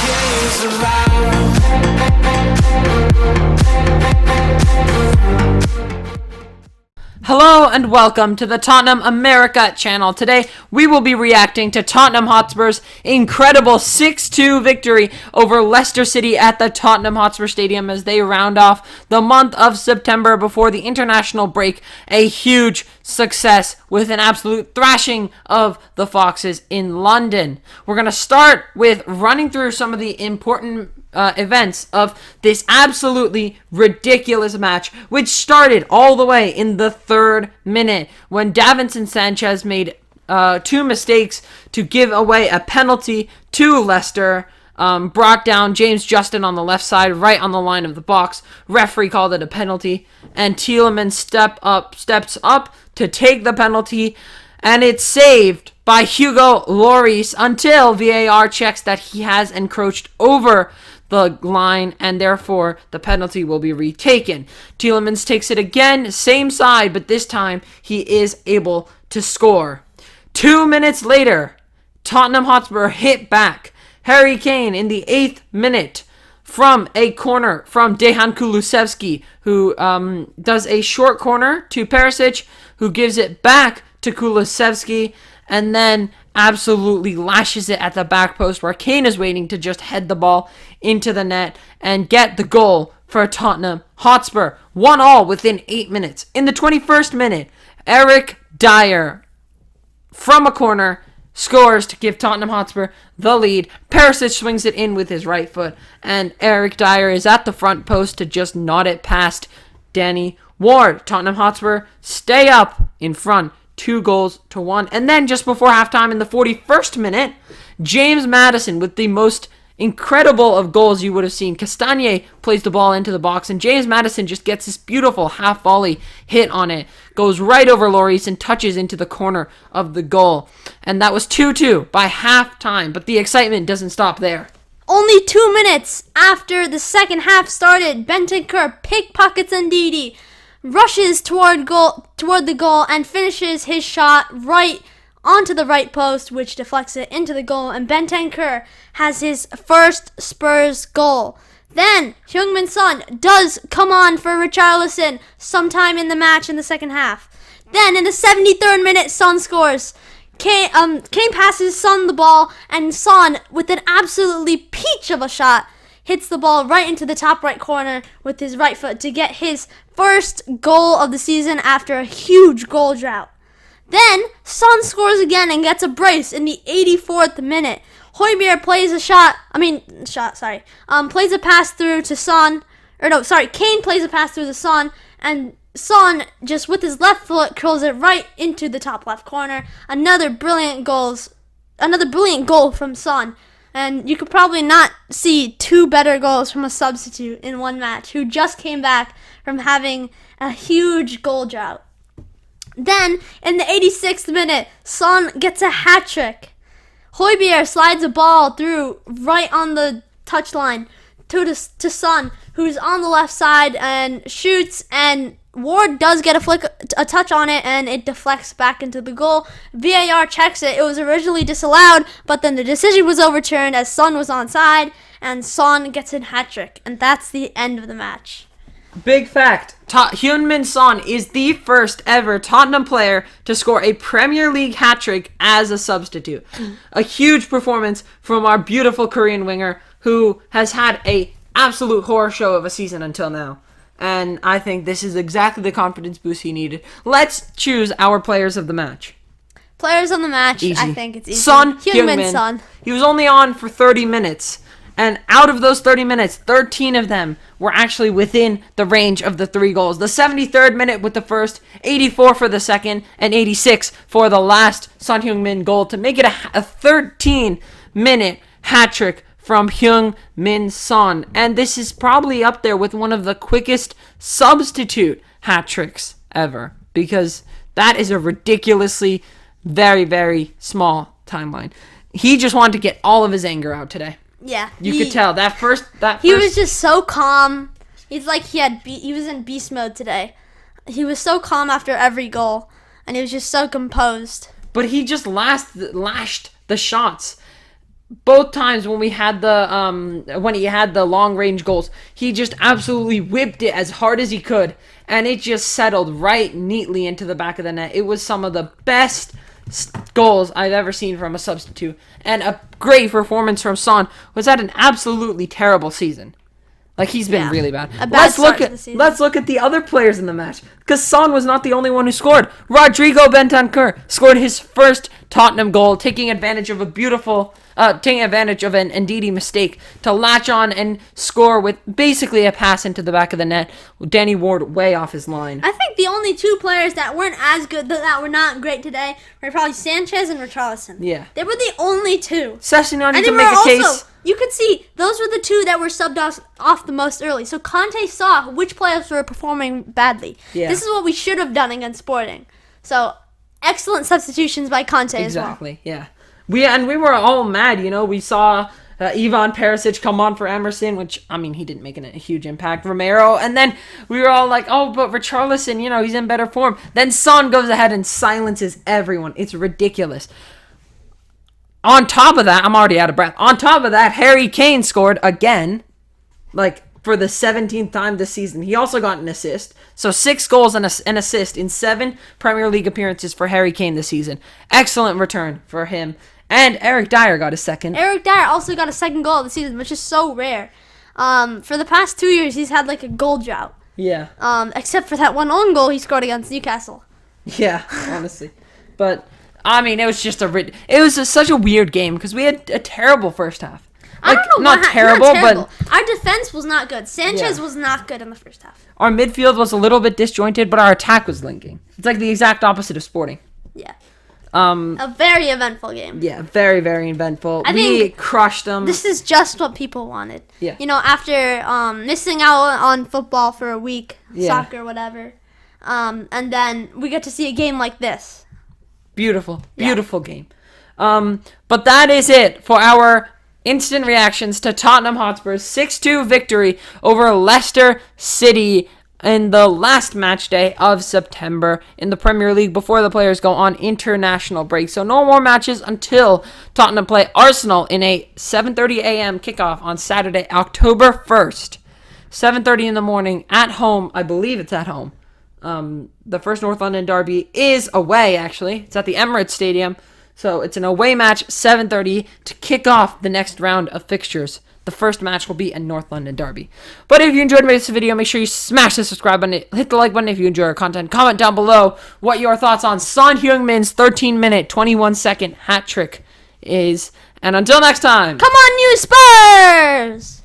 days around. Hello and welcome to the Tottenham America channel. Today we will be reacting to Tottenham Hotspur's incredible 6-2 victory over Leicester City at the Tottenham Hotspur Stadium as they round off the month of September before the international break. A huge success with an absolute thrashing of the Foxes in London. We're going to start with running through some of the important events of this absolutely ridiculous match, which started all the way in the 3rd minute when Davinson Sanchez made 2 mistakes to give away a penalty to Leicester. Brought down James Justin on the left side, right on the line of the box. Referee called it a penalty, and Tielemans steps up to take the penalty, and it's saved by Hugo Lloris until VAR checks that he has encroached over the line, and therefore the penalty will be retaken. Tielemans takes it again, same side, but this time he is able to score. 2 minutes later, Tottenham Hotspur hit back. Harry Kane in the 8th minute from a corner from Dejan Kulusevski, who does a short corner to Perisic, who gives it back to Kulusevski, and then absolutely lashes it at the back post where Kane is waiting to just head the ball into the net and get the goal for Tottenham Hotspur. 1-1 within 8 minutes. In the 21st minute, Eric Dyer from a corner scores to give Tottenham Hotspur the lead. Perisic swings it in with his right foot, and Eric Dyer is at the front post to just nod it past Danny Ward. Tottenham Hotspur stay up in front, 2-1. And then just before halftime in the 41st minute, James Maddison with the most incredible of goals you would have seen. Castagne plays the ball into the box, and James Maddison just gets this beautiful half volley hit on it. Goes right over Lloris and touches into the corner of the goal. And that was 2-2 by halftime, but the excitement doesn't stop there. Only 2 minutes after the second half started, Bentancur pickpockets Ndidi, rushes toward the goal and finishes his shot right onto the right post, which deflects it into the goal, and Bentancur has his first Spurs goal. Then Heung-min Son does come on for Richarlison sometime in the match in the second half. Then in the 73rd minute, Son scores. Kane passes Son the ball, and Son, with an absolutely peach of a shot, hits the ball right into the top right corner with his right foot to get his first goal of the season after a huge goal drought. Then Son scores again and gets a brace in the 84th minute. Hojbjerg plays a pass through to Son. Kane plays a pass through to Son, and Son just with his left foot curls it right into the top left corner. Another brilliant goal from Son. And you could probably not see 2 better goals from a substitute in one match who just came back from having a huge goal drought. Then, in the 86th minute, Son gets a hat trick. Hojbjerg slides a ball through right on the touchline to Son, who's on the left side and shoots, and Ward does get a touch on it, and it deflects back into the goal. VAR checks it. It was originally disallowed, but then the decision was overturned as Son was onside, and Son gets a hat trick, and that's the end of the match. Big fact, Heung-min Son is the first ever Tottenham player to score a Premier League hat-trick as a substitute. A huge performance from our beautiful Korean winger who has had a absolute horror show of a season until now. And I think this is exactly the confidence boost he needed. Let's choose our players of the match. Players of the match, easy. I think it's easy. Son Heung-min Son. He was only on for 30 minutes. And out of those 30 minutes, 13 of them were actually within the range of the 3 goals. The 73rd minute with the first, 84 for the second, and 86 for the last Son Heung-min goal to make it a 13-minute hat-trick from Heung-min Son. And this is probably up there with one of the quickest substitute hat-tricks ever, because that is a ridiculously very, very small timeline. He just wanted to get all of his anger out today. Yeah. You could tell He was just so calm. He's like he was in beast mode today. He was so calm after every goal, and he was just so composed. But he just lashed the shots. both times when we had when he had the long range goals, he just absolutely whipped it as hard as he could, and it just settled right neatly into the back of the net. It was some of the best goals I've ever seen from a substitute, and a great performance from Son, who's had an absolutely terrible season. Like, he's been really bad. Let's look at the other players in the match, because Son was not the only one who scored. Rodrigo Bentancur scored his first Tottenham goal, taking advantage of an Ndidi mistake to latch on and score with basically a pass into the back of the net. Danny Ward way off his line. I think the only two players that weren't as good, that were not great today, were probably Sanchez and Richarlison. Yeah. They were the only two. Sessegnon, you can make a case. You could see those were the two that were subbed off the most early. So Conte saw which players were performing badly. Yeah. This is what we should have done against Sporting. So excellent substitutions by Conte as well. Exactly, yeah. We were all mad, We saw Ivan Perisic come on for Emerson, which, I mean, he didn't make a huge impact. Romero, and then we were all like, oh, but Richarlison, he's in better form. Then Son goes ahead and silences everyone. It's ridiculous. On top of that, I'm already out of breath. On top of that, Harry Kane scored again, for the 17th time this season. He also got an assist. So 6 goals and an assist in 7 Premier League appearances for Harry Kane this season. Excellent return for him. And Eric Dyer got a second. Eric Dyer also got a second goal of the season, which is so rare. For the past 2 years, he's had a goal drought. Yeah. Except for that one own goal he scored against Newcastle. Yeah, honestly. But I mean, it was just such a weird game because we had a terrible first half. I don't know not terrible, but our defense was not good. Sanchez was not good in the first half. Our midfield was a little bit disjointed, but our attack was linking. It's like the exact opposite of Sporting. Yeah. A very eventful game. Yeah, very, very eventful. We crushed them. This is just what people wanted. Yeah. After missing out on football for a week, soccer, whatever, and then we get to see a game like this. Beautiful game. But that is it for our instant reactions to Tottenham Hotspur's 6-2 victory over Leicester City in the last match day of September in the Premier League before the players go on international break. So no more matches until Tottenham play Arsenal in a 7:30 a.m. kickoff on Saturday, October 1st. 7:30 in the morning at home. I believe it's at home. The first North London derby is away, actually. It's at the Emirates Stadium. So it's an away match, 7:30, to kick off the next round of fixtures. The first match will be a North London derby. But if you enjoyed this video, make sure you smash the subscribe button, hit the like button if you enjoy our content. Comment down below what your thoughts on Son Heung-min's 13-minute, 21-second hat trick is. And until next time, come on, you Spurs!